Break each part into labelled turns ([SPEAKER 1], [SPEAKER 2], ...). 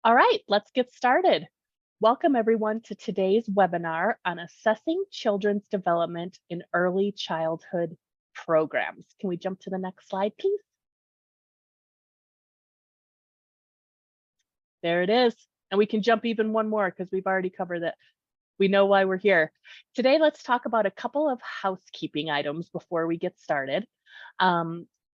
[SPEAKER 1] All right, let's get started. Welcome everyone to today's webinar on assessing children's development in early childhood programs. Can we jump to the next slide, please? There it is. And we can jump even one more because we've already covered it. We know why we're here. Today, let's talk about a couple of housekeeping items before we get started.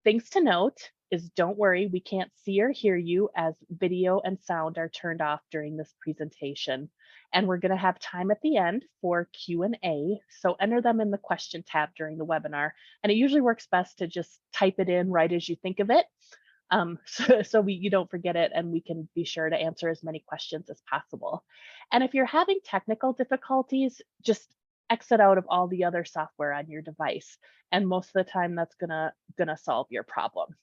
[SPEAKER 1] Things to note is don't worry, we can't see or hear you as video and sound are turned off during this presentation. And we're gonna have time at the end for Q&A, so enter them in the question tab during the webinar. And it usually works best to just type it in right as you think of it. So you don't forget it and we can be sure to answer as many questions as possible. And if you're having technical difficulties, just exit out of all the other software on your device. And most of the time that's gonna solve your problem.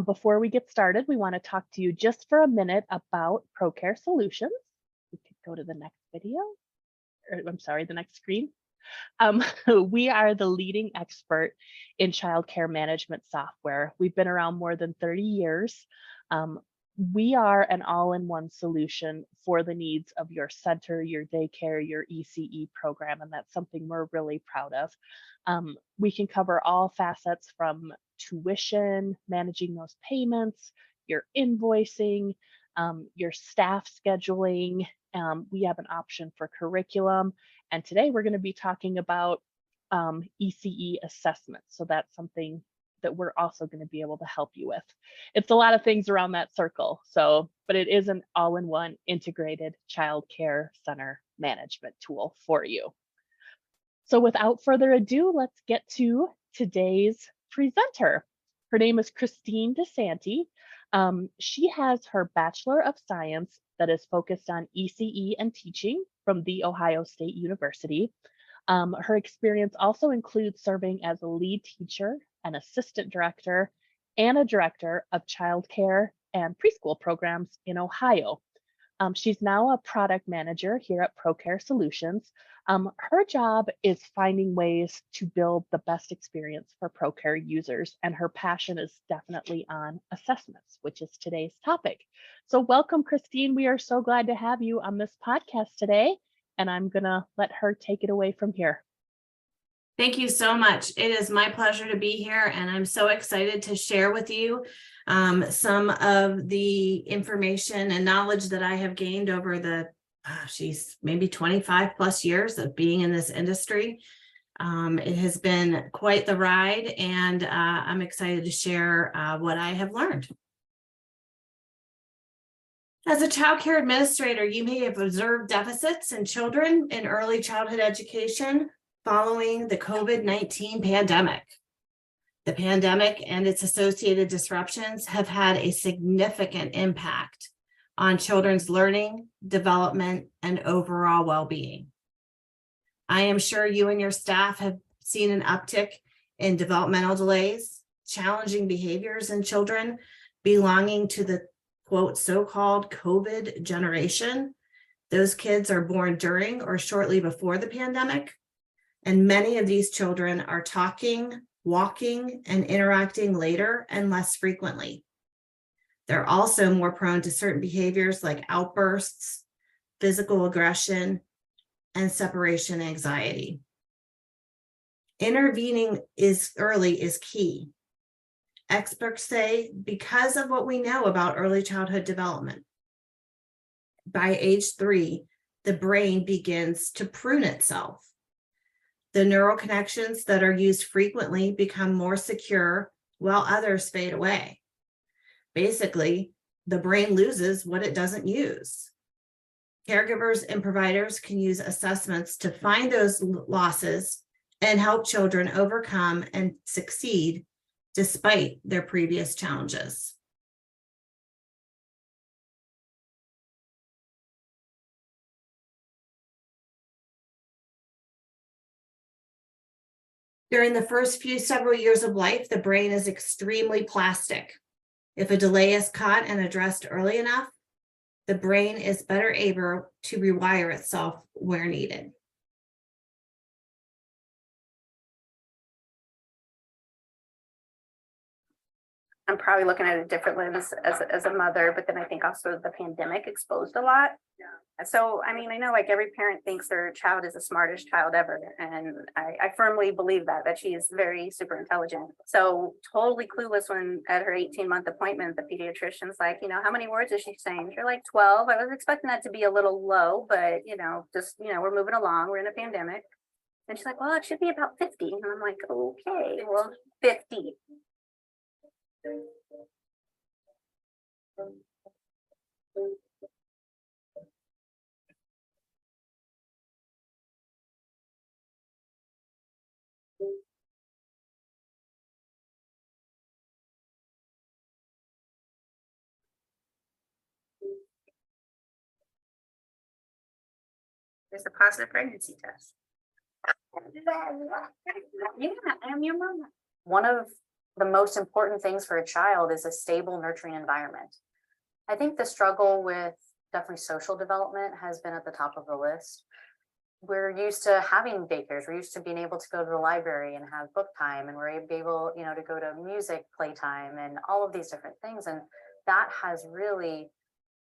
[SPEAKER 1] Before we get started, we wanna talk to you just for a minute about ProCare Solutions. We could go to the next video, or I'm sorry, the next screen. We are the leading expert in childcare management software. We've been around more than 30 years. We are an all-in-one solution for the needs of your center, your daycare, your ECE program, and that's something we're really proud of. We can cover all facets from tuition, managing those payments, your invoicing, your staff scheduling. We have an option for curriculum. And today we're going to be talking about ECE assessments. So that's something that we're also going to be able to help you with. It's a lot of things around that circle. But it is an all-in-one integrated child care center management tool for you. So without further ado, let's get to today's presenter. Her name is Christine DeSanti. She has her Bachelor of Science that is focused on ECE and teaching from The Ohio State University. Her experience also includes serving as a lead teacher, an assistant director, and a director of childcare and preschool programs in Ohio. She's now a product manager here at ProCare Solutions. Her job is finding ways to build the best experience for ProCare users, and her passion is definitely on assessments, which is today's topic. So welcome, Christine. We are so glad to have you on this podcast today, and I'm gonna let her take it away from here.
[SPEAKER 2] Thank you so much. It is my pleasure to be here, and I'm so excited to share with you some of the information and knowledge that I have gained over the, maybe 25 plus years of being in this industry. It has been quite the ride, and I'm excited to share what I have learned. As a child care administrator, you may have observed deficits in children in early childhood education following the COVID-19 pandemic. The pandemic and its associated disruptions have had a significant impact on children's learning, development, and overall well-being. I am sure you and your staff have seen an uptick in developmental delays, challenging behaviors in children belonging to the quote, so-called COVID generation. Those kids are born during or shortly before the pandemic. And many of these children are talking, walking, and interacting later and less frequently. They're also more prone to certain behaviors like outbursts, physical aggression, and separation anxiety. Intervening early is key. Experts say because of what we know about early childhood development. By age 3, the brain begins to prune itself. The neural connections that are used frequently become more secure while others fade away. Basically, the brain loses what it doesn't use. Caregivers and providers can use assessments to find those losses and help children overcome and succeed despite their previous challenges. During the first several years of life, the brain is extremely plastic. If a delay is caught and addressed early enough, the brain is better able to rewire itself where needed.
[SPEAKER 3] I'm probably looking at a different lens as a mother, but then I think also the pandemic exposed a lot. So, I mean, I know like every parent thinks their child is the smartest child ever. And I firmly believe that she is very super intelligent. So totally clueless when at her 18-month appointment, the pediatrician's like, how many words is she saying? You're like 12. I was expecting that to be a little low, but just, we're moving along. We're in a pandemic. And she's like, well, it should be about 50. And I'm like, okay, well, 50. There's a positive pregnancy test. Yeah, I'm your mama. One of the most important things for a child is a stable, nurturing environment. I think the struggle with definitely social development has been at the top of the list. We're used to having daycares. We're used to being able to go to the library and have book time, and we're able, to go to music playtime and all of these different things. And that has really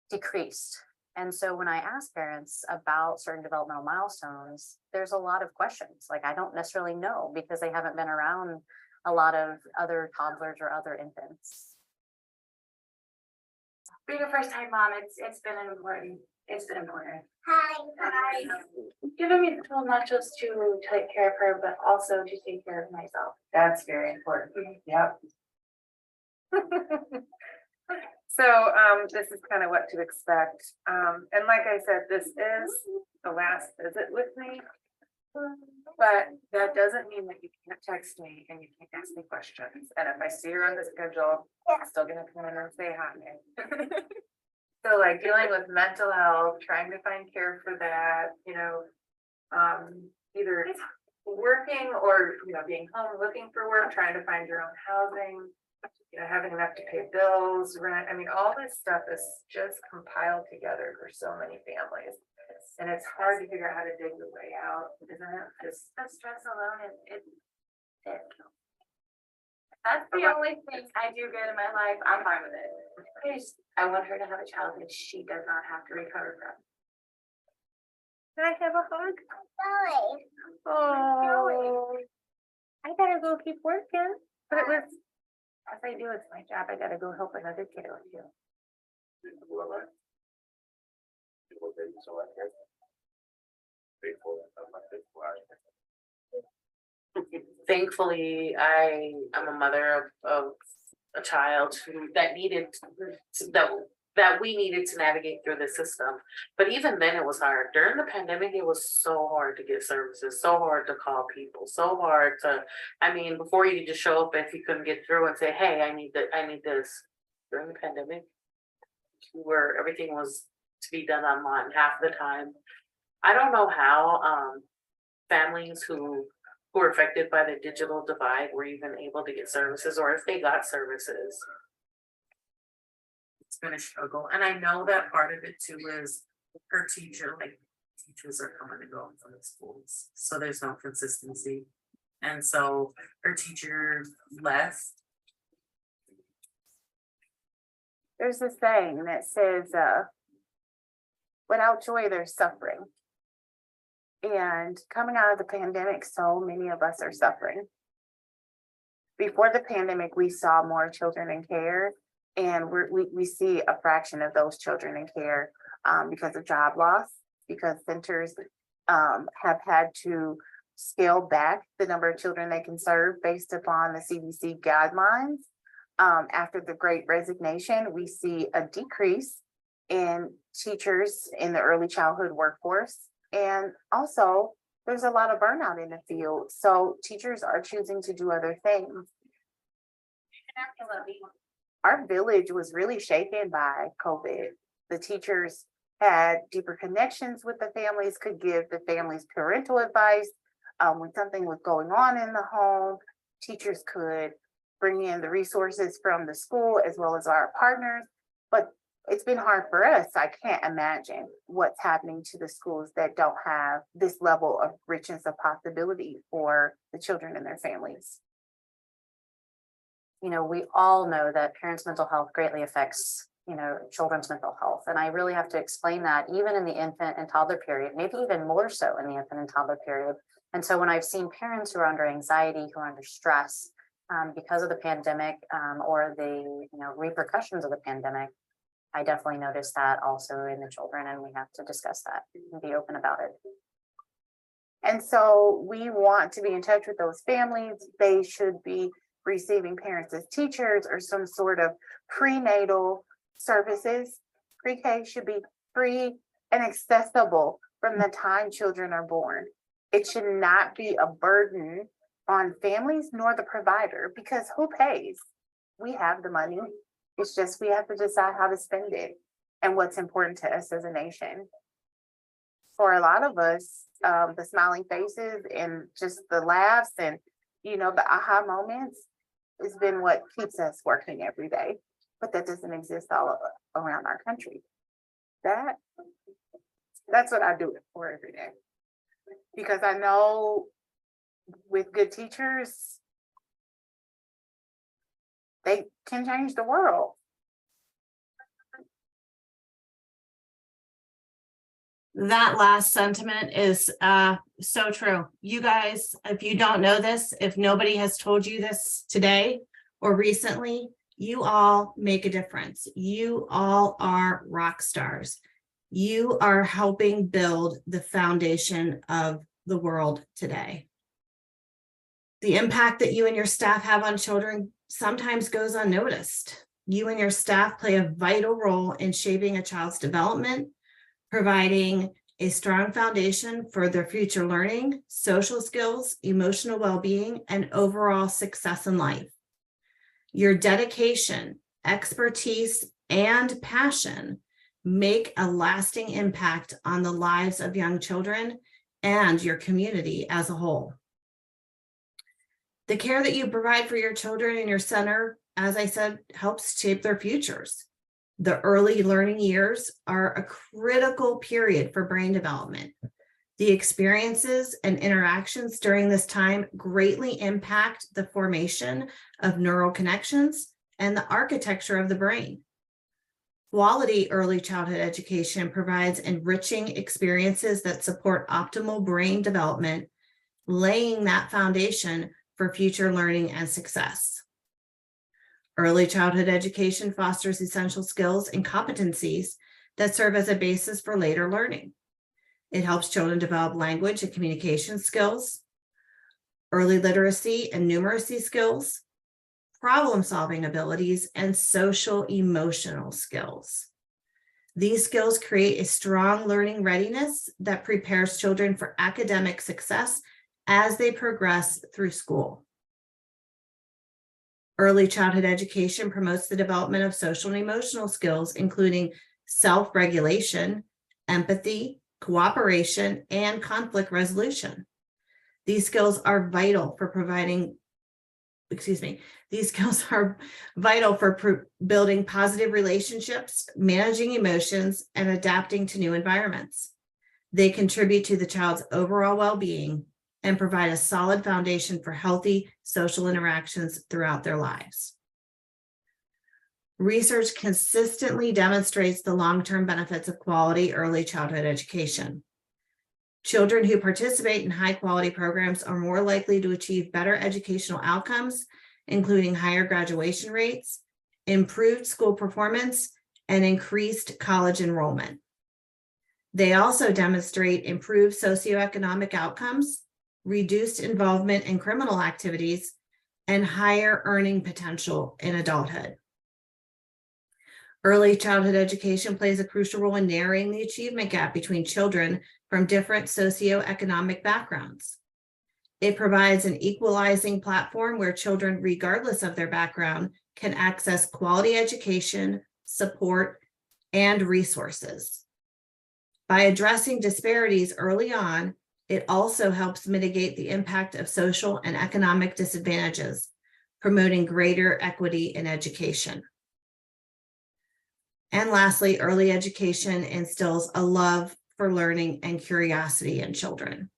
[SPEAKER 3] decreased. And so when I ask parents about certain developmental milestones, there's a lot of questions. Like, I don't necessarily know because they haven't been around a lot of other toddlers or other infants. Being a first time mom, it's been important. It's been important. Hi. Giving me the tool not just to take care of her, but also to take care of myself.
[SPEAKER 4] That's very important. Yep. So this is kind of what to expect. And like I said, this is the last visit with me. But that doesn't mean that you can't text me and you can't ask me questions. And if I see her on the schedule, I'm still gonna come in and say hi. So like dealing with mental health, trying to find care for that, either working or, being home, looking for work, trying to find your own housing, having enough to pay bills, rent. I mean, all this stuff is just compiled together for so many families. And it's hard to figure out how to dig the way out, isn't it? Just
[SPEAKER 3] The stress alone, that's the only thing I do good in my life. I'm fine with it. I want her to have a child that she does not have to recover from. Can I have a hug? Oh, I gotta go keep working. But it was, as I do, it's my job. I gotta go help another kiddo too.
[SPEAKER 5] Thankfully, I am a mother of a child that needed that we needed to navigate through the system. But even then, it was hard. During the pandemic, it was so hard to get services, so hard to call people, so hard to. I mean, before you could just show up if you couldn't get through and say, "Hey, I need this." During the pandemic, where everything was to be done online half the time. I don't know how families who were affected by the digital divide were even able to get services, or if they got services. It's been a struggle. And I know that part of it too is her teacher, like teachers are coming and going from the schools. So there's no consistency. And so her teacher left.
[SPEAKER 3] There's this saying that says, without joy, there's suffering. And coming out of the pandemic, so many of us are suffering. Before the pandemic, we saw more children in care, and we see a fraction of those children in care because of job loss, because centers have had to scale back the number of children they can serve based upon the CDC guidelines. After the Great Resignation, we see a decrease in teachers in the early childhood workforce. And also, there's a lot of burnout in the field. So teachers are choosing to do other things. Our village was really shaken by COVID. The teachers had deeper connections with the families, could give the families parental advice. When something was going on in the home, teachers could bring in the resources from the school as well as our partners. But it's been hard for us. I can't imagine what's happening to the schools that don't have this level of richness of possibility for the children and their families.
[SPEAKER 6] we all know that parents' mental health greatly affects, children's mental health. And I really have to explain that even in the infant and toddler period, maybe even more so in the infant and toddler period. And so when I've seen parents who are under anxiety, who are under stress because of the pandemic or the repercussions of the pandemic, I definitely noticed that also in the children, and we have to discuss that and be open about it.
[SPEAKER 3] And so we want to be in touch with those families. They should be receiving parents as teachers or some sort of prenatal services. Pre-K should be free and accessible from the time children are born. It should not be a burden on families nor the provider, because who pays? We have the money. It's just we have to decide how to spend it and what's important to us as a nation. For a lot of us, the smiling faces and just the laughs and, the aha moments has been what keeps us working every day. But that doesn't exist all around our country. That's what I do it for every day. Because I know with good teachers, they can change the world.
[SPEAKER 2] That last sentiment is so true. You guys, if you don't know this, if nobody has told you this today or recently, you all make a difference. You all are rock stars. You are helping build the foundation of the world today. The impact that you and your staff have on children sometimes goes unnoticed. You and your staff play a vital role in shaping a child's development, providing a strong foundation for their future learning, social skills, emotional well-being, and overall success in life. Your dedication, expertise, and passion make a lasting impact on the lives of young children and your community as a whole. The care that you provide for your children in your center, as I said, helps shape their futures. The early learning years are a critical period for brain development. The experiences and interactions during this time greatly impact the formation of neural connections and the architecture of the brain. Quality early childhood education provides enriching experiences that support optimal brain development, laying that foundation for future learning and success. Early childhood education fosters essential skills and competencies that serve as a basis for later learning. It helps children develop language and communication skills, early literacy and numeracy skills, problem-solving abilities, and social emotional skills. These skills create a strong learning readiness that prepares children for academic success as they progress through school. Early childhood education promotes the development of social and emotional skills, including self-regulation, empathy, cooperation, and conflict resolution. These skills are vital for building positive relationships, managing emotions, and adapting to new environments. They contribute to the child's overall well-being and provide a solid foundation for healthy social interactions throughout their lives. Research consistently demonstrates the long-term benefits of quality early childhood education. Children who participate in high-quality programs are more likely to achieve better educational outcomes, including higher graduation rates, improved school performance, and increased college enrollment. They also demonstrate improved socioeconomic outcomes, reduced involvement in criminal activities, and higher earning potential in adulthood. Early childhood education plays a crucial role in narrowing the achievement gap between children from different socioeconomic backgrounds. It provides an equalizing platform where children, regardless of their background, can access quality education, support, and resources. By addressing disparities early on, it also helps mitigate the impact of social and economic disadvantages, promoting greater equity in education. And lastly, early education instills a love for learning and curiosity in children.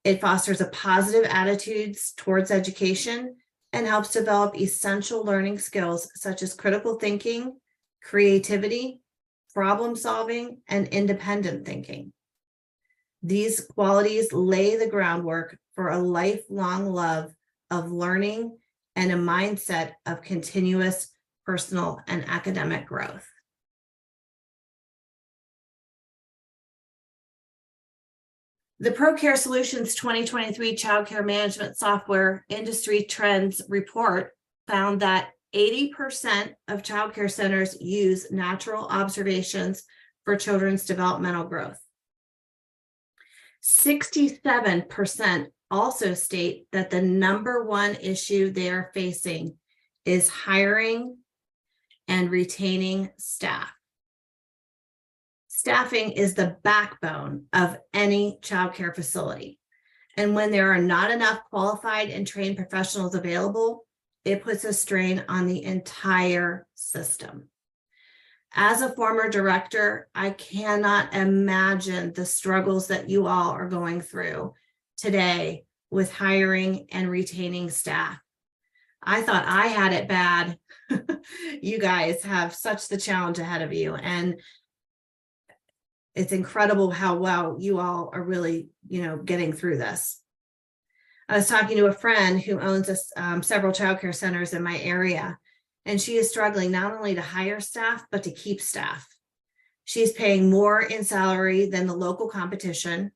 [SPEAKER 2] It fosters a positive attitudes towards education and helps develop essential learning skills such as critical thinking, creativity, problem solving, and independent thinking. These qualities lay the groundwork for a lifelong love of learning and a mindset of continuous personal and academic growth. The ProCare Solutions 2023 Child Care Management Software Industry Trends Report found that 80% of child care centers use natural observations for children's developmental growth. 67% also state that the number one issue they are facing is hiring and retaining staff. Staffing is the backbone of any child care facility. And when there are not enough qualified and trained professionals available, it puts a strain on the entire system. As a former director, I cannot imagine the struggles that you all are going through today with hiring and retaining staff. I thought I had it bad. You guys have such the challenge ahead of you, and it's incredible how well you all are really, getting through this. I was talking to a friend who owns several childcare centers in my area, and she is struggling not only to hire staff, but to keep staff. She's paying more in salary than the local competition.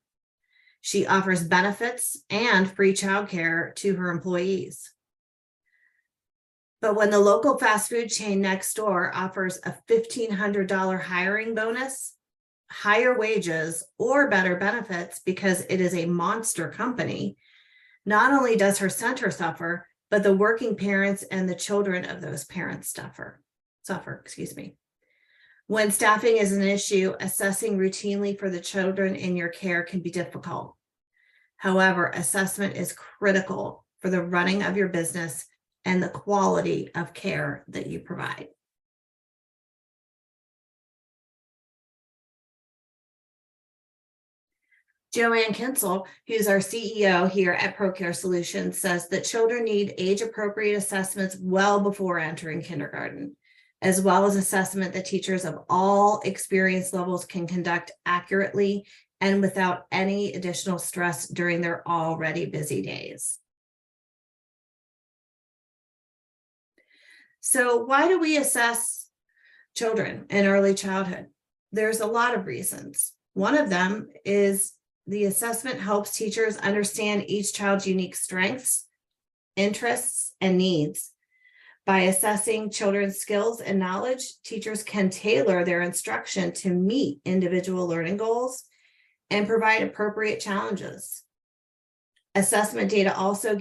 [SPEAKER 2] She offers benefits and free childcare to her employees. But when the local fast food chain next door offers a $1,500 hiring bonus, higher wages, or better benefits because it is a monster company, not only does her center suffer, but the working parents and the children of those parents suffer. When staffing is an issue, assessing routinely for the children in your care can be difficult. However, assessment is critical for the running of your business and the quality of care that you provide. Joanne Kinsel, who's our CEO here at ProCare Solutions, says that children need age-appropriate assessments well before entering kindergarten, as well as assessment that teachers of all experience levels can conduct accurately and without any additional stress during their already busy days. So why do we assess children in early childhood? There's a lot of reasons. One of them is the assessment helps teachers understand each child's unique strengths, interests, and needs. By assessing children's skills and knowledge, teachers can tailor their instruction to meet individual learning goals and provide appropriate challenges. Assessment data also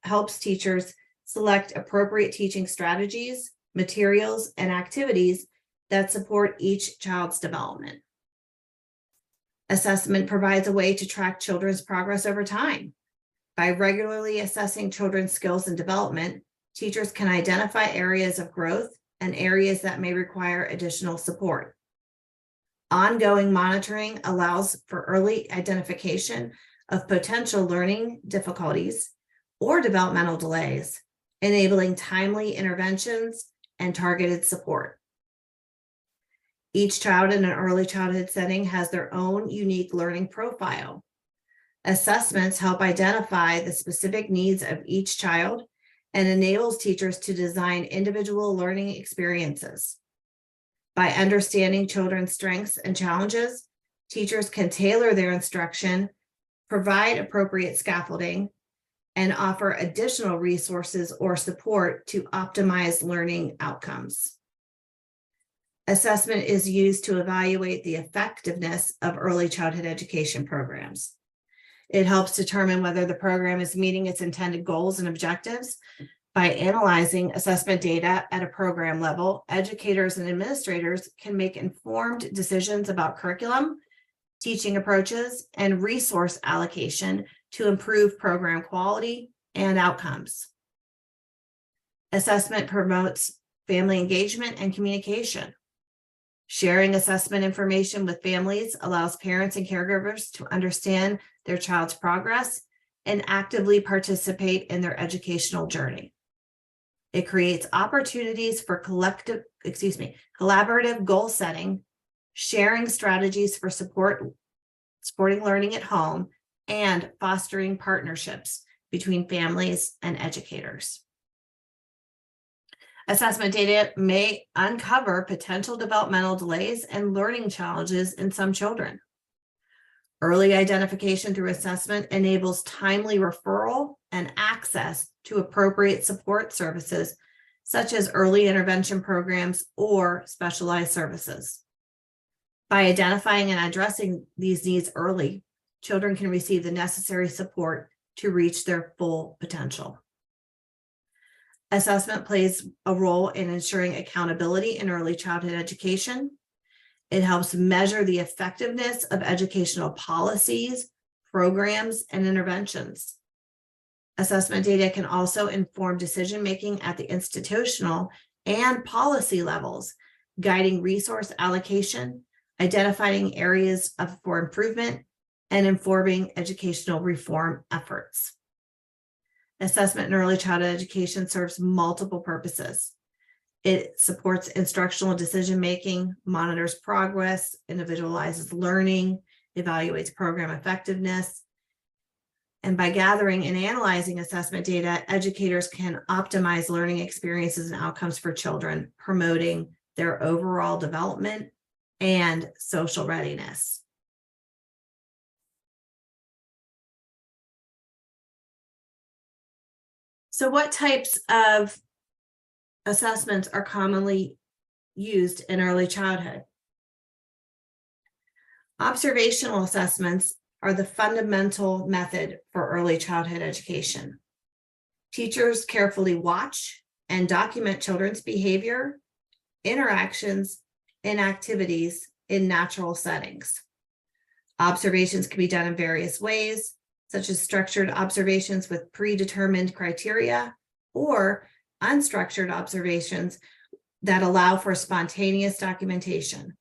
[SPEAKER 2] helps teachers select appropriate teaching strategies, materials, and activities that support each child's development. Assessment provides a way to track children's progress over time. By regularly assessing children's skills and development, teachers can identify areas of growth and areas that may require additional support. Ongoing monitoring allows for early identification of potential learning difficulties or developmental delays, enabling timely interventions and targeted support. Each child in an early childhood setting has their own unique learning profile. Assessments help identify the specific needs of each child and enables teachers to design individual learning experiences. By understanding children's strengths and challenges, teachers can tailor their instruction, provide appropriate scaffolding, and offer additional resources or support to optimize learning outcomes. Assessment is used to evaluate the effectiveness of early childhood education programs. It helps determine whether the program is meeting its intended goals and objectives. By analyzing assessment data at a program level, educators and administrators can make informed decisions about curriculum, teaching approaches, and resource allocation to improve program quality and outcomes. Assessment promotes family engagement and communication. Sharing assessment information with families allows parents and caregivers to understand their child's progress and actively participate in their educational journey. It creates opportunities for collaborative goal setting, sharing strategies for supporting learning at home, and fostering partnerships between families and educators. Assessment data may uncover potential developmental delays and learning challenges in some children. Early identification through assessment enables timely referral and access to appropriate support services, such as early intervention programs or specialized services. By identifying and addressing these needs early, children can receive the necessary support to reach their full potential. Assessment plays a role in ensuring accountability in early childhood education. It helps measure the effectiveness of educational policies, programs, and interventions. Assessment data can also inform decision-making at the institutional and policy levels, guiding resource allocation, identifying areas for improvement, and informing educational reform efforts. Assessment in early childhood education serves multiple purposes. It supports instructional decision-making, monitors progress, individualizes learning, evaluates program effectiveness. And by gathering and analyzing assessment data, educators can optimize learning experiences and outcomes for children, promoting their overall development and social readiness. So what types of assessments are commonly used in early childhood? Observational assessments are the fundamental method for early childhood education. Teachers carefully watch and document children's behavior, interactions, and activities in natural settings. Observations can be done in various ways, such as structured observations with predetermined criteria or unstructured observations that allow for spontaneous documentation.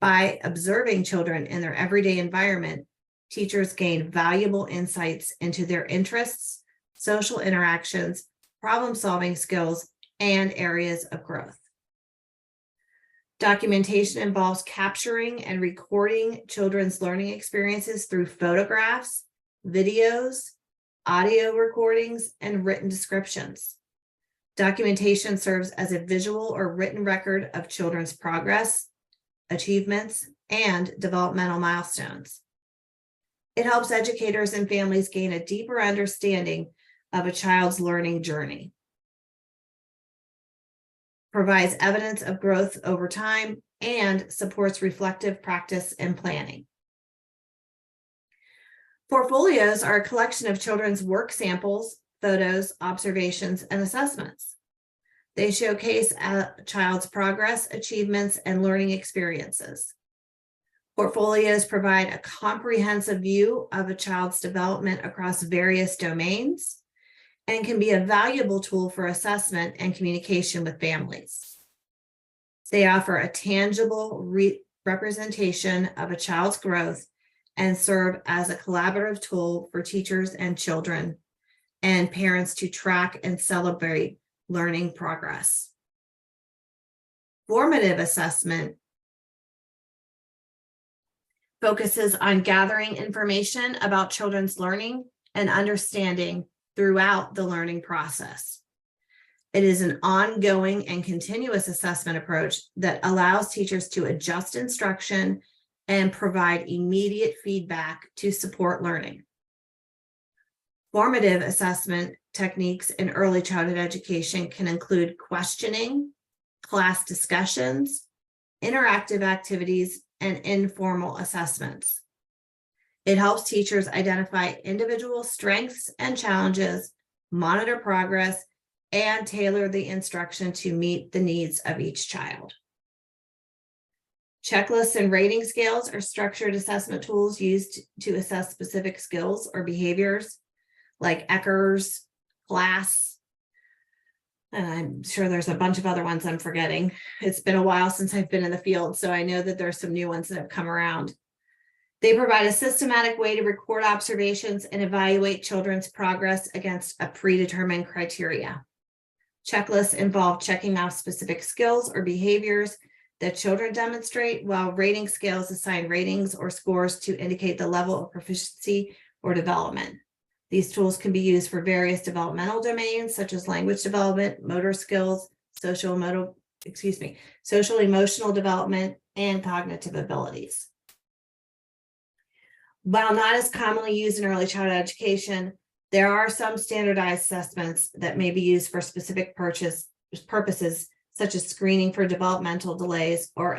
[SPEAKER 2] By observing children in their everyday environment, teachers gain valuable insights into their interests, social interactions, problem-solving skills, and areas of growth. Documentation involves capturing and recording children's learning experiences through photographs, videos, audio recordings, and written descriptions. Documentation serves as a visual or written record of children's progress, achievements, and developmental milestones. It helps educators and families gain a deeper understanding of a child's learning journey, provides evidence of growth over time, and supports reflective practice and planning. Portfolios are a collection of children's work samples, photos, observations, and assessments. They showcase a child's progress, achievements, and learning experiences. Portfolios provide a comprehensive view of a child's development across various domains and can be a valuable tool for assessment and communication with families. They offer a tangible representation of a child's growth and serve as a collaborative tool for teachers and children and parents to track and celebrate learning progress. Formative assessment focuses on gathering information about children's learning and understanding throughout the learning process. It is an ongoing and continuous assessment approach that allows teachers to adjust instruction and provide immediate feedback to support learning. Formative assessment techniques in early childhood education can include questioning, class discussions, interactive activities, and informal assessments. It helps teachers identify individual strengths and challenges, monitor progress, and tailor the instruction to meet the needs of each child. Checklists and rating scales are structured assessment tools used to assess specific skills or behaviors like Eckers, CLASS, and I'm sure there's a bunch of other ones I'm forgetting. It's been a while since I've been in the field, so I know that there's some new ones that have come around. They provide a systematic way to record observations and evaluate children's progress against a predetermined criteria. Checklists involve checking off specific skills or behaviors that children demonstrate, while rating scales assign ratings or scores to indicate the level of proficiency or development. These tools can be used for various developmental domains such as language development, motor skills, social emotional development, and cognitive abilities. While not as commonly used in early childhood education, there are some standardized assessments that may be used for specific purposes, such as screening for developmental delays or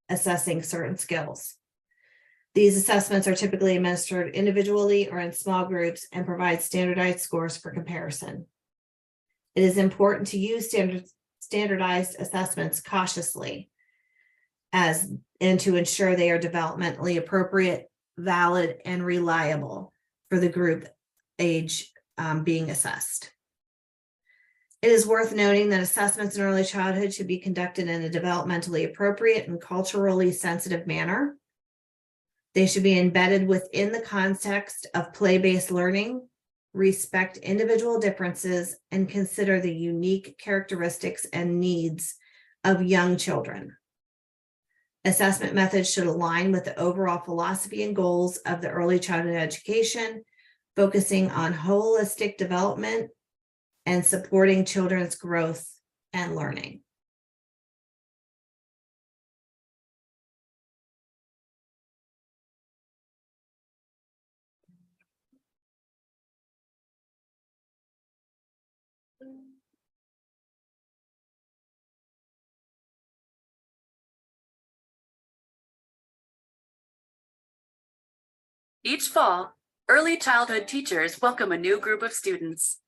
[SPEAKER 2] assessing certain skills. These assessments are typically administered individually or in small groups and provide standardized scores for comparison. It is important to use standardized assessments cautiously and to ensure they are developmentally appropriate, valid, and reliable for the group age being assessed. It is worth noting that assessments in early childhood should be conducted in a developmentally appropriate and culturally sensitive manner. They should be embedded within the context of play-based learning, respect individual differences, and consider the unique characteristics and needs of young children. Assessment methods should align with the overall philosophy and goals of the early childhood education, focusing on holistic development and supporting children's growth and learning.
[SPEAKER 7] Each fall, early childhood teachers welcome a new group of students.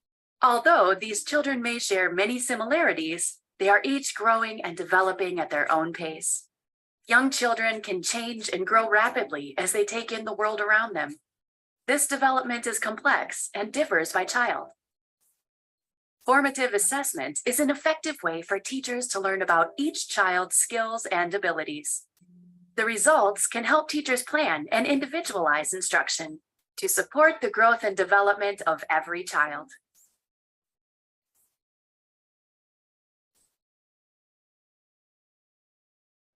[SPEAKER 7] Although these children may share many similarities, they are each growing and developing at their own pace. Young children can change and grow rapidly as they take in the world around them. This development is complex and differs by child. Formative assessment is an effective way for teachers to learn about each child's skills and abilities. The results can help teachers plan and individualize instruction to support the growth and development of every child.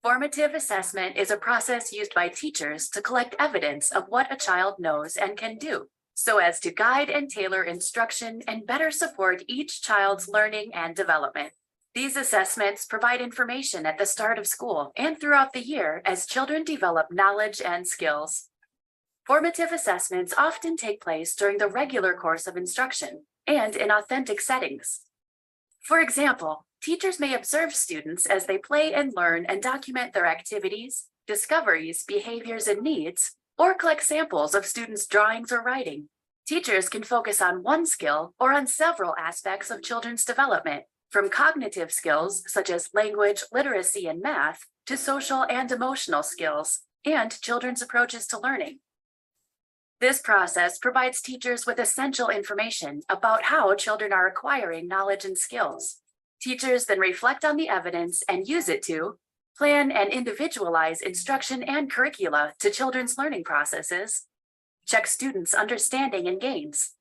[SPEAKER 7] Formative assessment is a process used by teachers to collect evidence of what a child knows and can do, so as to guide and tailor instruction and better support each child's learning and development. These assessments provide information at the start of school and throughout the year as children develop knowledge and skills. Formative assessments often take place during the regular course of instruction and in authentic settings. For example, teachers may observe students as they play and learn and document their activities, discoveries, behaviors, and needs, or collect samples of students' drawings or writing. Teachers can focus on one skill or on several aspects of children's development, from cognitive skills such as language, literacy, and math, to social and emotional skills, and children's approaches to learning. This process provides teachers with essential information about how children are acquiring knowledge and skills. Teachers then reflect on the evidence and use it to plan and individualize instruction and curricula to children's learning processes, check students' understanding and gains,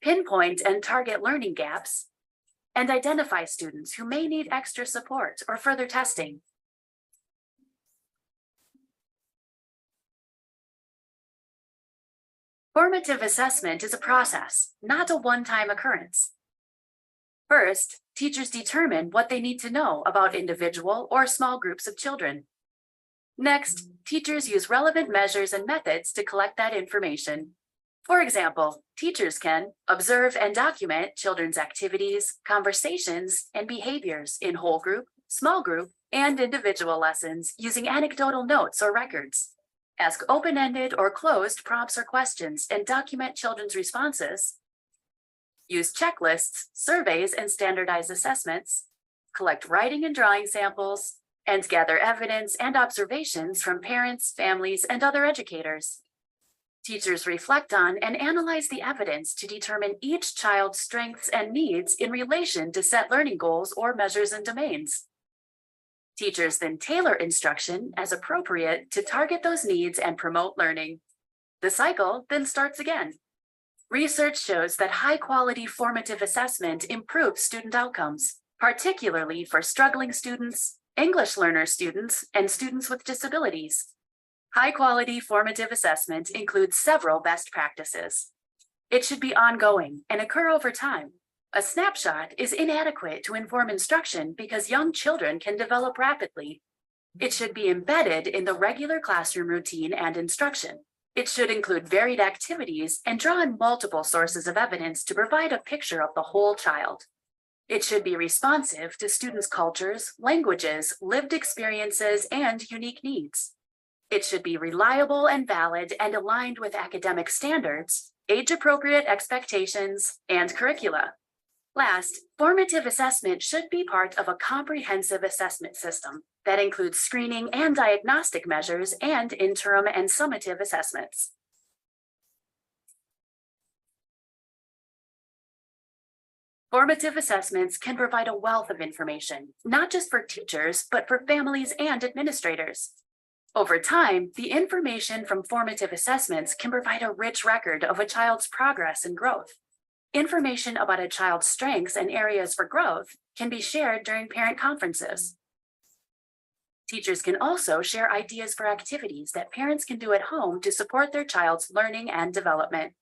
[SPEAKER 7] pinpoint and target learning gaps, and identify students who may need extra support or further testing. Formative assessment is a process, not a one-time occurrence. First, teachers determine what they need to know about individual or small groups of children. Next, teachers use relevant measures and methods to collect that information. For example, teachers can observe and document children's activities, conversations, and behaviors in whole group, small group, and individual lessons using anecdotal notes or records. Ask open-ended or closed prompts or questions and document children's responses. Use checklists, surveys, and standardized assessments. Collect writing and drawing samples, and gather evidence and observations from parents, families, and other educators. Teachers reflect on and analyze the evidence to determine each child's strengths and needs in relation to set learning goals or measures and domains. Teachers then tailor instruction as appropriate to target those needs and promote learning. The cycle then starts again. Research shows that high-quality formative assessment improves student outcomes, particularly for struggling students, English learner students, and students with disabilities. High-quality formative assessment includes several best practices. It should be ongoing and occur over time. A snapshot is inadequate to inform instruction because young children can develop rapidly. It should be embedded in the regular classroom routine and instruction. It should include varied activities and draw on multiple sources of evidence to provide a picture of the whole child. It should be responsive to students' cultures, languages, lived experiences, and unique needs. It should be reliable and valid and aligned with academic standards, age-appropriate expectations, and curricula. Last, formative assessment should be part of a comprehensive assessment system that includes screening and diagnostic measures and interim and summative assessments. Formative assessments can provide a wealth of information, not just for teachers, but for families and administrators. Over time, the information from formative assessments can provide a rich record of a child's progress and growth. Information about a child's strengths and areas for growth can be shared during parent conferences. Teachers can also share ideas for activities that parents can do at home to support their child's learning and development.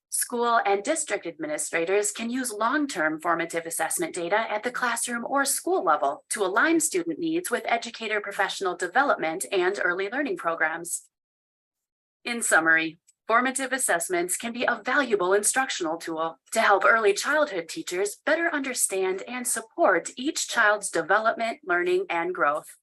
[SPEAKER 7] School and district administrators can use long-term formative assessment data at the classroom or school level to align student needs with educator professional development and early learning programs. In summary, formative assessments can be a valuable instructional tool to help early childhood teachers better understand and support each child's development, learning, and growth.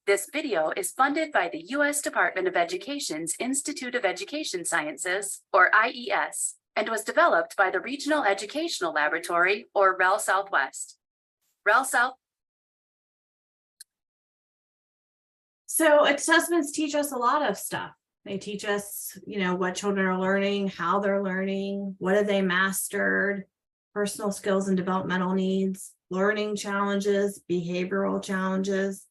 [SPEAKER 7] This video is funded by the U.S. Department of Education's Institute of Education Sciences, or IES, and was developed by the Regional Educational Laboratory, or REL Southwest. REL South.
[SPEAKER 2] So assessments teach us a lot of stuff. They teach us, what children are learning, how they're learning, what have they mastered, personal skills and developmental needs, learning challenges, behavioral challenges.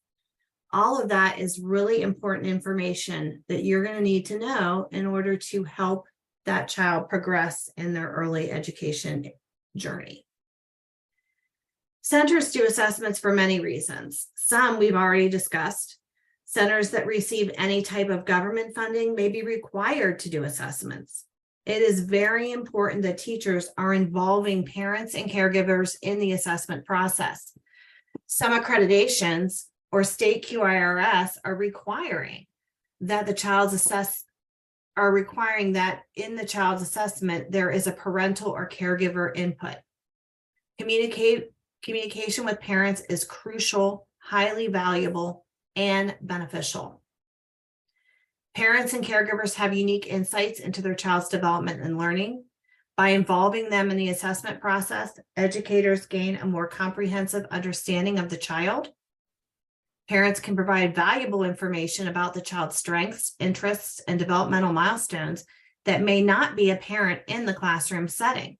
[SPEAKER 2] All of that is really important information that you're going to need to know in order to help that child progress in their early education journey. Centers do assessments for many reasons. Some we've already discussed. Centers that receive any type of government funding may be required to do assessments. It is very important that teachers are involving parents and caregivers in the assessment process. Some accreditations or state QIRS are requiring that in the child's assessment, there is a parental or caregiver input. Communication with parents is crucial, highly valuable, and beneficial. Parents and caregivers have unique insights into their child's development and learning. By involving them in the assessment process, educators gain a more comprehensive understanding of the child. Parents can provide valuable information about the child's strengths, interests, and developmental milestones that may not be apparent in the classroom setting.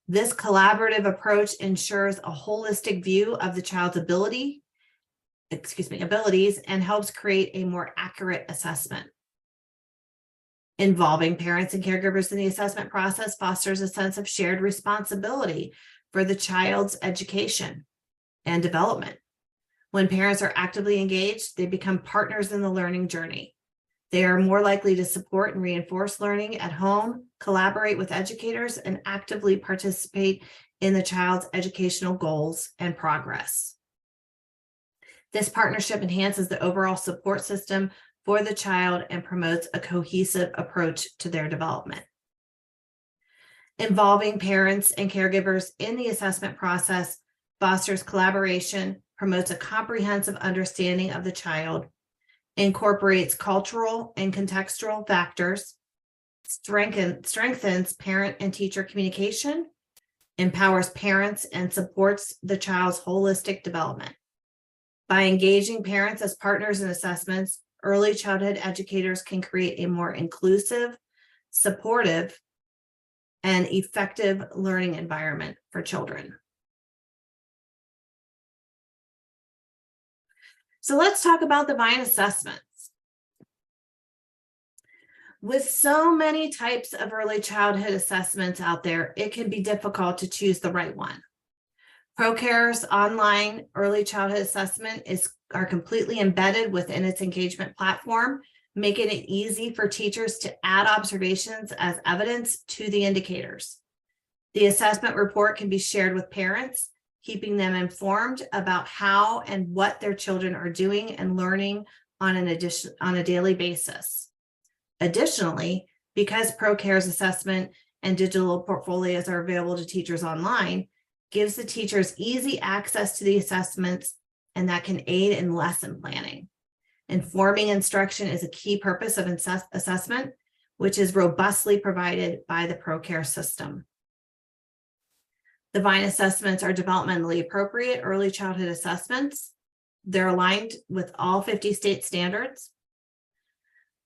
[SPEAKER 2] This collaborative approach ensures a holistic view of the child's abilities and helps create a more accurate assessment. Involving parents and caregivers in the assessment process fosters a sense of shared responsibility for the child's education and development. When parents are actively engaged, they become partners in the learning journey. They are more likely to support and reinforce learning at home, collaborate with educators, and actively participate in the child's educational goals and progress. This partnership enhances the overall support system for the child and promotes a cohesive approach to their development. Involving parents and caregivers in the assessment process fosters collaboration, promotes a comprehensive understanding of the child, incorporates cultural and contextual factors, strengthens parent and teacher communication, empowers parents, and supports the child's holistic development. By engaging parents as partners in assessments, early childhood educators can create a more inclusive, supportive, and effective learning environment for children. So let's talk about the Vine assessments. With so many types of early childhood assessments out there, it can be difficult to choose the right one. ProCare's online early childhood assessment are completely embedded within its engagement platform, making it easy for teachers to add observations as evidence to the indicators. The assessment report can be shared with parents, keeping them informed about how and what their children are doing and learning on a daily basis. Additionally, because ProCare's assessment and digital portfolios are available to teachers online, gives the teachers easy access to the assessments, and that can aid in lesson planning. Informing instruction is a key purpose of assessment, which is robustly provided by the ProCare system. The Vine assessments are developmentally appropriate early childhood assessments. They're aligned with all 50 state standards.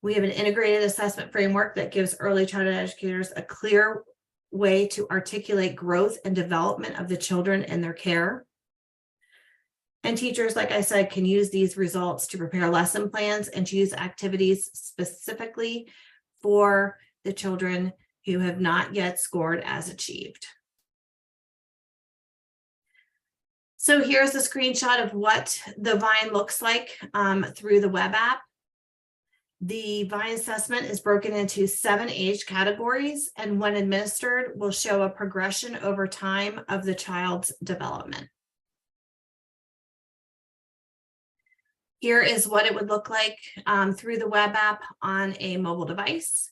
[SPEAKER 2] We have an integrated assessment framework that gives early childhood educators a clear way to articulate growth and development of the children in their care. And teachers, like I said, can use these results to prepare lesson plans and choose activities specifically for the children who have not yet scored as achieved. So here's a screenshot of what the Vine looks like through the web app. The Vine assessment is broken into 7 age categories, and when administered, will show a progression over time of the child's development. Here is what it would look like through the web app on a mobile device.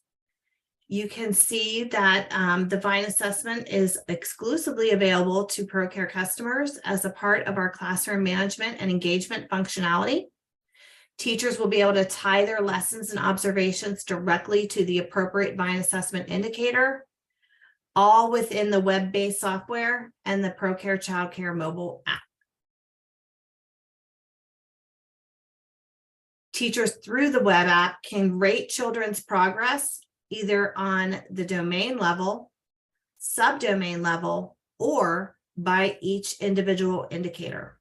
[SPEAKER 2] You can see that the Vine assessment is exclusively available to ProCare customers as a part of our classroom management and engagement functionality. Teachers will be able to tie their lessons and observations directly to the appropriate Vine assessment indicator, all within the web-based software and the ProCare Childcare mobile app. Teachers through the web app can rate children's progress either on the domain level, subdomain level, or by each individual indicator.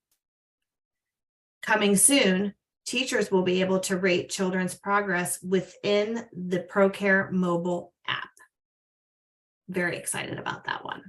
[SPEAKER 2] Coming soon, teachers will be able to rate children's progress within the ProCare mobile app. Very excited about that one.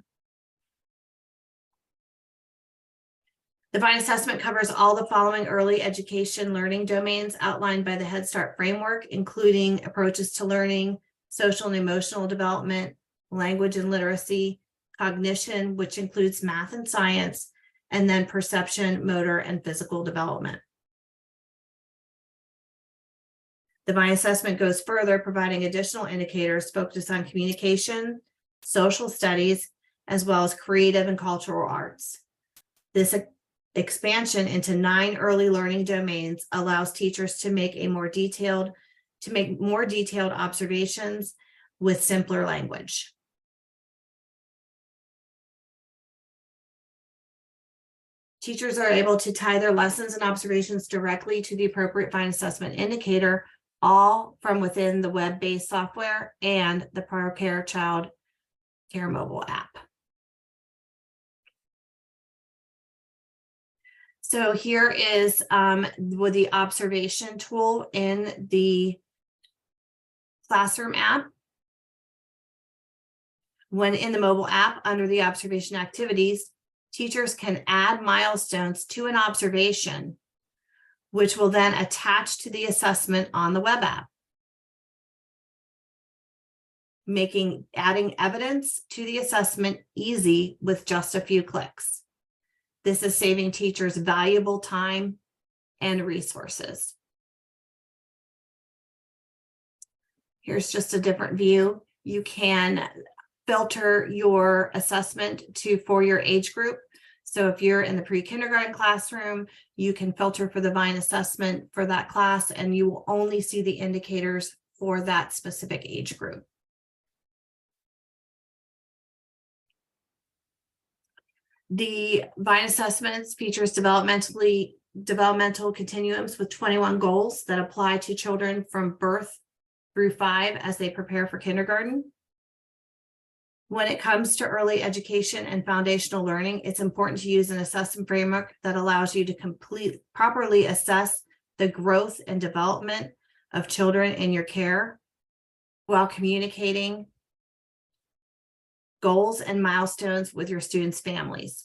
[SPEAKER 2] The Vine assessment covers all the following early education learning domains outlined by the Head Start framework, including approaches to learning, social and emotional development, language and literacy, cognition, which includes math and science, and then perception, motor, and physical development. The Vine assessment goes further, providing additional indicators focused on communication, social studies, as well as creative and cultural arts. This expansion into 9 early learning domains allows teachers to make more detailed observations with simpler language. Teachers are able to tie their lessons and observations directly to the appropriate Vine assessment indicator, all from within the web-based software and the ProCare Child Care mobile app. So here is with the observation tool in the classroom app. When in the mobile app under the observation activities, teachers can add milestones to an observation, which will then attach to the assessment on the web app, adding evidence to the assessment easy with just a few clicks. This is saving teachers valuable time and resources. Here's just a different view. You can filter your assessment for your age group. So if you're in the pre-kindergarten classroom, you can filter for the Vine assessment for that class, and you will only see the indicators for that specific age group. The Vine assessments features developmental continuums with 21 goals that apply to children from birth through 5 as they prepare for kindergarten. When it comes to early education and foundational learning, it's important to use an assessment framework that allows you to properly assess the growth and development of children in your care while communicating goals and milestones with your students' families.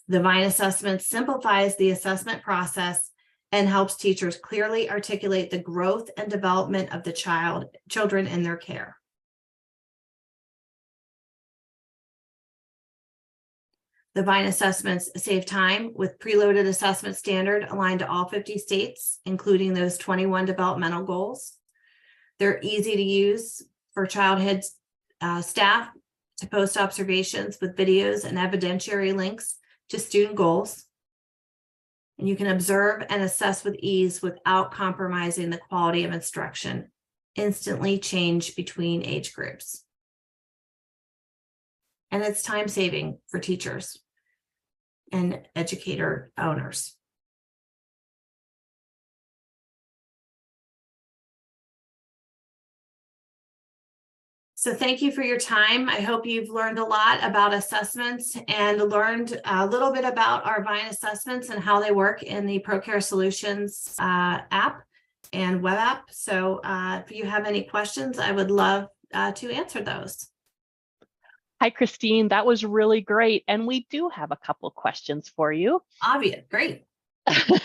[SPEAKER 2] The VINE assessment simplifies the assessment process and helps teachers clearly articulate the growth and development of the children in their care. The VINE assessments save time with preloaded assessment standard aligned to all 50 states, including those 21 developmental goals. They're easy to use for childhood staff to post observations with videos and evidentiary links to student goals. And you can observe and assess with ease without compromising the quality of instruction. Instantly change between age groups. And it's time saving for teachers and educator owners. So thank you for your time. I hope you've learned a lot about assessments and learned a little bit about our VINE assessments and how they work in the ProCare Solutions app and web app. So if you have any questions, I would love to answer those.
[SPEAKER 1] Hi, Christine. That was really great. And we do have a couple questions for you.
[SPEAKER 2] Obvious, great.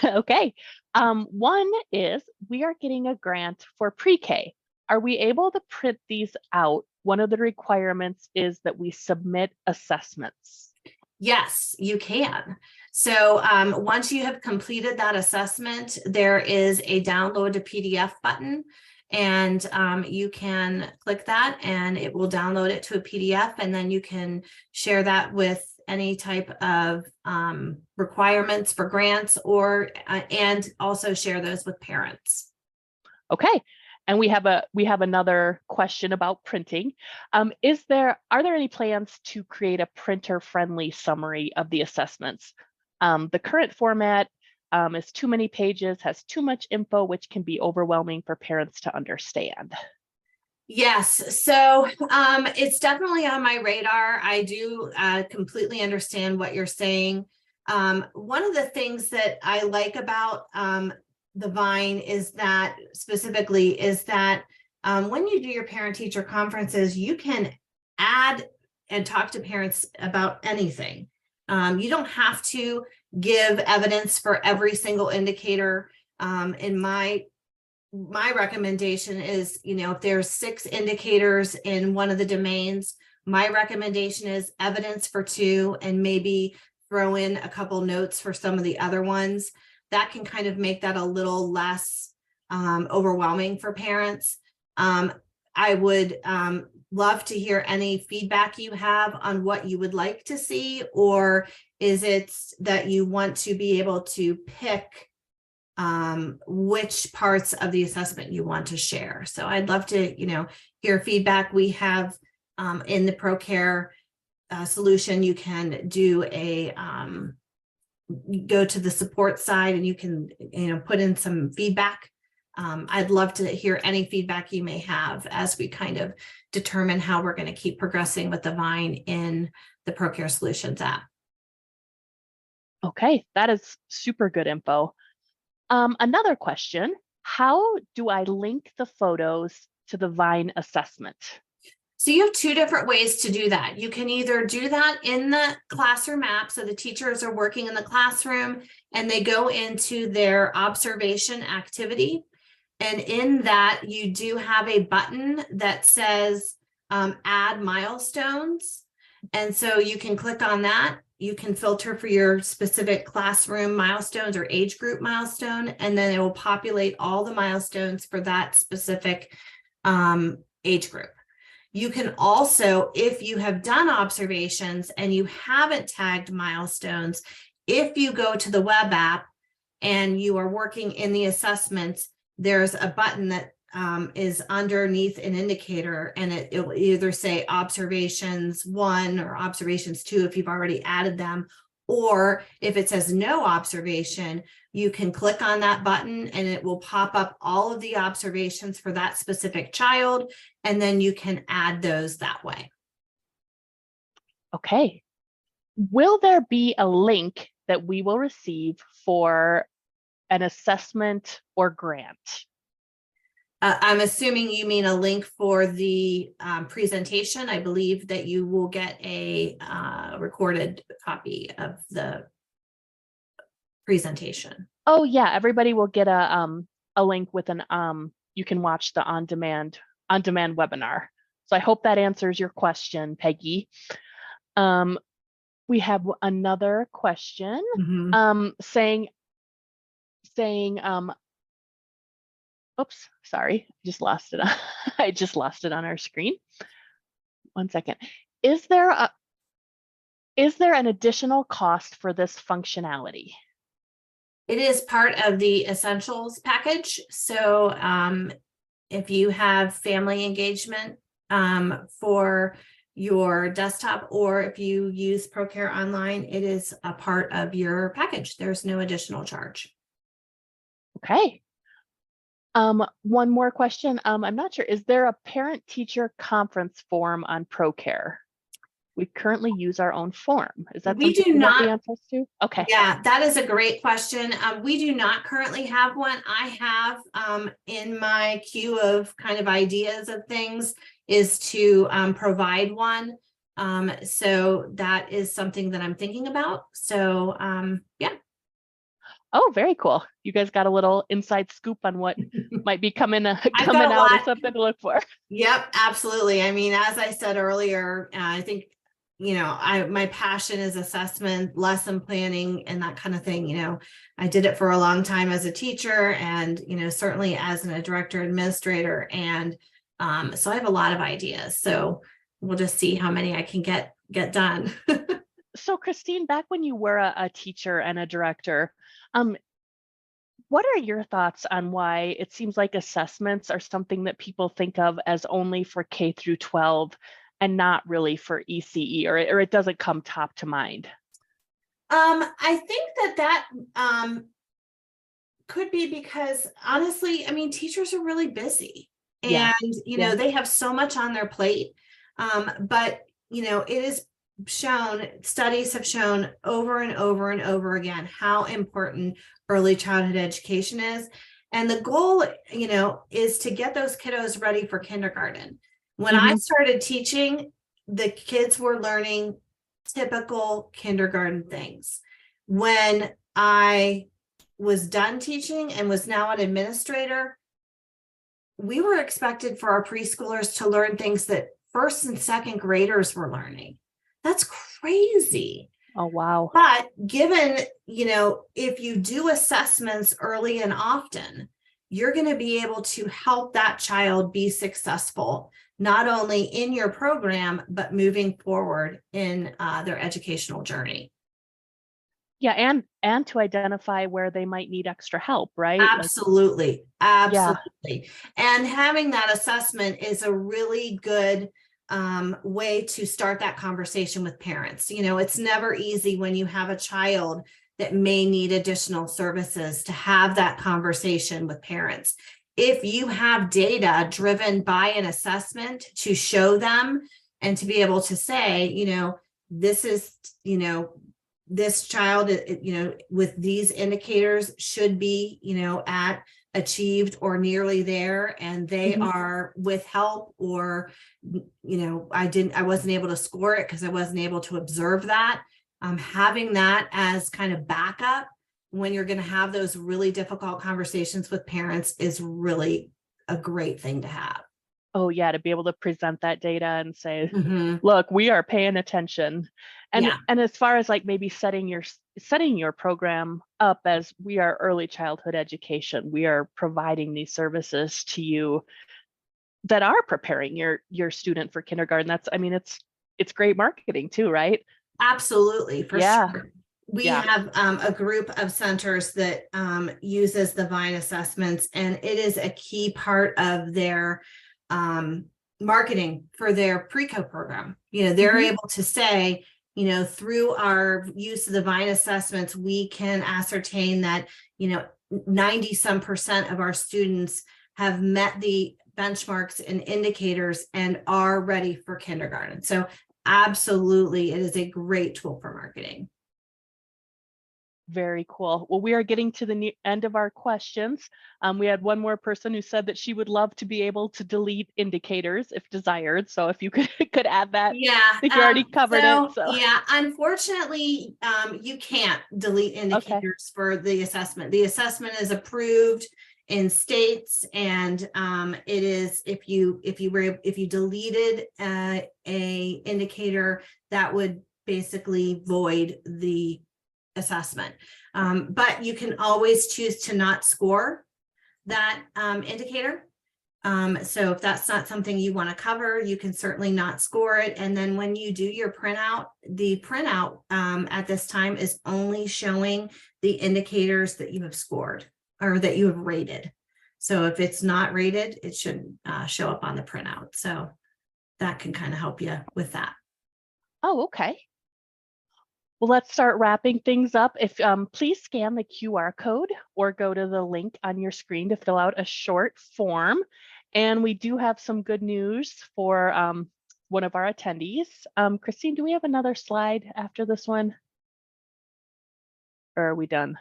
[SPEAKER 1] Okay. One is, we are getting a grant for pre-K. Are we able to print these out? One of the requirements is that we submit assessments.
[SPEAKER 2] Yes, you can. So once you have completed that assessment, there is a download to PDF button, and you can click that and it will download it to a PDF, and then you can share that with any type of requirements for grants, or and also share those with parents.
[SPEAKER 1] Okay. And we have another question about printing. Are there any plans to create a printer-friendly summary of the assessments? The current format is too many pages, has too much info, which can be overwhelming for parents to understand.
[SPEAKER 2] Yes, so it's definitely on my radar. I do completely understand what you're saying. One of the things that I like about the VINE is that when you do your parent-teacher conferences, you can add and talk to parents about anything. You don't have to give evidence for every single indicator. In my recommendation is, if there's 6 indicators in one of the domains, my recommendation is evidence for 2 and maybe throw in a couple notes for some of the other ones. That can kind of make that a little less overwhelming for parents. I would love to hear any feedback you have on what you would like to see, or is it that you want to be able to pick which parts of the assessment you want to share. So I'd love to, hear feedback. We have in the ProCare solution, you can do go to the support side and you can, put in some feedback. I'd love to hear any feedback you may have as we kind of determine how we're going to keep progressing with the VINE in the ProCare Solutions app.
[SPEAKER 1] Okay, that is super good info. Another question, how do I link the photos to the VINE assessment?
[SPEAKER 2] So you have 2 different ways to do that. You can either do that in the classroom app. So the teachers are working in the classroom and they go into their observation activity. And in that, you do have a button that says add milestones. And so you can click on that. You can filter for your specific classroom milestones or age group milestone, and then it will populate all the milestones for that specific age group. You can also, if you have done observations and you haven't tagged milestones, if you go to the web app and you are working in the assessments, there's a button that is underneath an indicator, and it will either say observations 1 or observations 2 if you've already added them, or if it says no observation, you can click on that button and it will pop up all of the observations for that specific child, and then you can add those that way.
[SPEAKER 1] Okay. Will there be a link that we will receive for an assessment or grant?
[SPEAKER 2] I'm assuming you mean a link for the presentation. I believe that you will get a recorded copy of the presentation.
[SPEAKER 1] Oh yeah, everybody will get a link with an you can watch the on-demand webinar. So I hope that answers your question, Peggy. We have another question saying oops, sorry, I just lost it. I just lost it on our screen. 1 second. Is there an additional cost for this functionality?
[SPEAKER 2] It is part of the essentials package. So if you have family engagement for your desktop, or if you use ProCare Online, it is a part of your package. There's no additional charge.
[SPEAKER 1] Okay. One more question. I'm not sure. Is there a parent-teacher conference form on ProCare? We currently use our own form. Is that
[SPEAKER 2] We
[SPEAKER 1] something
[SPEAKER 2] do
[SPEAKER 1] you want the
[SPEAKER 2] not.
[SPEAKER 1] answers to? Okay.
[SPEAKER 2] Yeah, that is a great question. We do not currently have one. I have in my queue of kind of ideas of things is to provide one. So that is something that I'm thinking about. So yeah.
[SPEAKER 1] Oh, very cool. You guys got a little inside scoop on what might be coming
[SPEAKER 2] got a
[SPEAKER 1] out
[SPEAKER 2] lot.
[SPEAKER 1] or something to look for.
[SPEAKER 2] Yep, absolutely. I mean, as I said earlier, I think, you know, my passion is assessment, lesson planning, and that kind of thing. You know, I did it for a long time as a teacher, and, you know, certainly as a director administrator. And so I have a lot of ideas. So we'll just see how many I can get done.
[SPEAKER 1] So Christine, back when you were a teacher and a director, what are your thoughts on why it seems like assessments are something that people think of as only for K through 12 and not really for ECE, or it doesn't come top to mind?
[SPEAKER 2] I think that could be because, honestly, I mean, teachers are really busy, and you know, they have so much on their plate. But you know, it is shown, studies have shown over and over and over again how important early childhood education is. And the goal, you know, is to get those kiddos ready for kindergarten. When I started teaching, the kids were learning typical kindergarten things. When I was done teaching and was now an administrator, we were expected for our preschoolers to learn things that first and second graders were learning. That's crazy.
[SPEAKER 1] Oh, wow.
[SPEAKER 2] But given, you know, if you do assessments early and often, you're going to be able to help that child be successful, not only in your program, but moving forward in their educational journey.
[SPEAKER 1] Yeah, and to identify where they might need extra help, right?
[SPEAKER 2] Absolutely. Absolutely. And having that assessment is a really good way to start that conversation with parents. You know, it's never easy when you have a child that may need additional services to have that conversation with parents. If you have data driven by an assessment to show them and to be able to say, you know, this is, you know, this child, you know, with these indicators should be, you know, at achieved or nearly there, and they are with help, or, you know, I wasn't able to score it because I wasn't able to observe that. Having that as kind of backup when you're going to have those really difficult conversations with parents is really a great thing to have.
[SPEAKER 1] Oh yeah, to be able to present that data and say, look, we are paying attention. And and as far as like maybe setting your program up as we are early childhood education, we are providing these services to you that are preparing your student for kindergarten. That's, I mean, it's great marketing too, right?
[SPEAKER 2] Absolutely, for sure. We have a group of centers that uses the Vine assessments, and it is a key part of their marketing for their pre-co program. You know, they're able to say, you know, through our use of the Vine assessments, we can ascertain that, you know, 90% of our students have met the benchmarks and indicators and are ready for kindergarten. So absolutely, it is a great tool for marketing.
[SPEAKER 1] Very cool. Well, we are getting to the end of our questions. We had one more person who said that she would love to be able to delete indicators if desired. So if you could add that.
[SPEAKER 2] Yeah.
[SPEAKER 1] I think you already covered it. So
[SPEAKER 2] Yeah, unfortunately, you can't delete indicators for the assessment. The assessment is approved in states, and it is if you deleted a indicator, that would basically void the assessment. But you can always choose to not score that indicator. So if that's not something you want to cover, you can certainly not score it. And then when you do your printout, the printout at this time is only showing the indicators that you have scored or that you have rated. So if it's not rated, it shouldn't show up on the printout. So that can kind of help you with that.
[SPEAKER 1] Oh, okay. Well, let's start wrapping things up. If please scan the QR code or go to the link on your screen to fill out a short form. And we do have some good news for one of our attendees. Christine, do we have another slide after this one? Or are we done?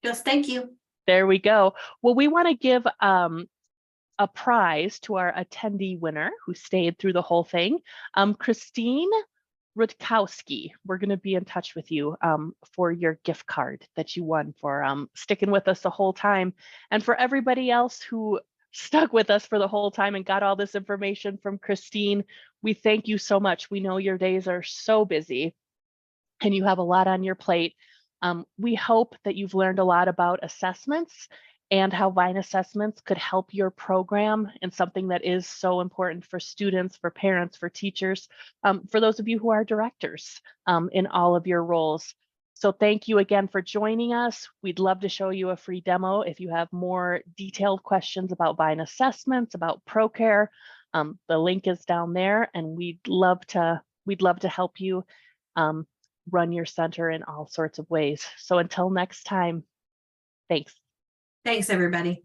[SPEAKER 2] Just thank you.
[SPEAKER 1] There we go. Well, we want to give a prize to our attendee winner who stayed through the whole thing. Christine Rutkowski, we're going to be in touch with you for your gift card that you won for sticking with us the whole time. And for everybody else who stuck with us for the whole time and got all this information from Christine, we thank you so much. We know your days are so busy and you have a lot on your plate. We hope that you've learned a lot about assessments and how Vine assessments could help your program in something that is so important for students, for parents, for teachers, for those of you who are directors in all of your roles. So thank you again for joining us. We'd love to show you a free demo if you have more detailed questions about Vine assessments, about ProCare. The link is down there, and we'd love to help you run your center in all sorts of ways. So until next time, thanks.
[SPEAKER 2] Thanks, everybody.